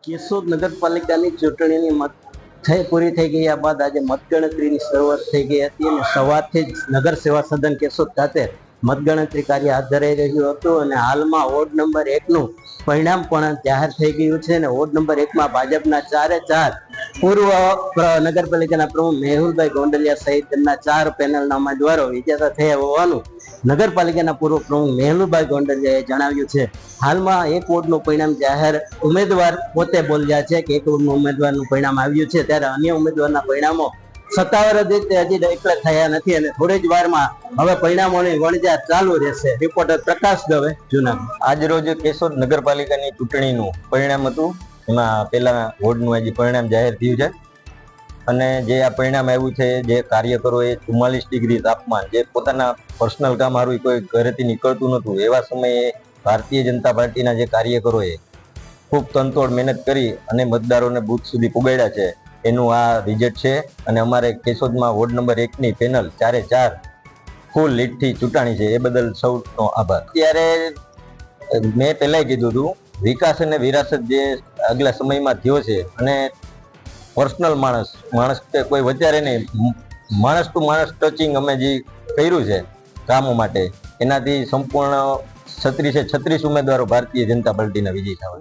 કેશોદ નગરપાલિકાની ચૂંટણીની પૂરી થઈ ગયા બાદ આજે મતગણતરીની શરૂઆત થઈ ગઈ હતી અને સવારથી જ નગર સેવા સદન કેશોદ ખાતે મતગણતરી કાર્ય હાથ ધરાઈ રહ્યું હતું અને હાલમાં વોર્ડ નંબર 1 નું પરિણામ પણ જાહેર થઈ ગયું છે અને વોર્ડ નંબર 1 માં ભાજપના 4 પૂર્વ નગરપાલિકાના પ્રમુખ મેહુલભાઈ ગોંડલિયા સહિત તેમના 4 પેનલના ઉમેદવારો વિજેતા થયા હોવાનું નગરપાલિકાના પૂર્વ પ્રમુખ મેહુલભાઈ ગોંડલિયાએ જણાવ્યું છે। હાલમાં એક વોર્ડનું પરિણામ જાહેર ઉમેદવાર પોતે બોલ્યા છે કે એક વોર્ડનું ઉમેદવારનું પરિણામ આવ્યું છે, ત્યારે અન્ય ઉમેદવારના પરિણામો સત્તાવાર રીતે હજી ડિક્લેર થયા નથી અને થોડી જ વારમાં હવે પરિણામોની વણઝાર ચાલુ રહેશે। રિપોર્ટર પ્રકાશ દવે, જૂનાગઢ। આજ રોજ કેશોદ નગરપાલિકાની ચૂંટણીનું પરિણામ હતું, એમાં પહેલા વોર્ડનું આજે પરિણામ જાહેર થયું છે અને જે આ પરિણામ આવ્યું છે, જે કાર્યકરોએ 44 ડિગ્રી તાપમાન, જે પોતાના પર્સનલ કામ હારું કોઈ ઘરેથી નીકળતું નહોતું, એવા સમયે ભારતીય જનતા પાર્ટીના જે કાર્યકરોએ ખૂબ તનતોડ મહેનત કરી અને મતદારોને બૂથ સુધી પુગાડ્યા છે, એનું આ રિઝલ્ટ છે। અને અમારે કેશોદમાં વોર્ડ નંબર 1 ની પેનલ 4 ફૂલ લીડથી ચૂંટાણી છે, એ બદલ સૌનો આભાર। ત્યારે મેં પહેલાં કીધું હતું, વિકાસ અને વિરાસત જે આગલા સમયમાં થયો છે અને પર્સનલ માણસ કે કોઈ વિચારે નહીં, માણસ ટુ માણસ ટચિંગ અમે જે કર્યું છે કામો માટે, એનાથી સંપૂર્ણ 36 ઉમેદવારો ભારતીય જનતા પાર્ટીના વિજય થવા।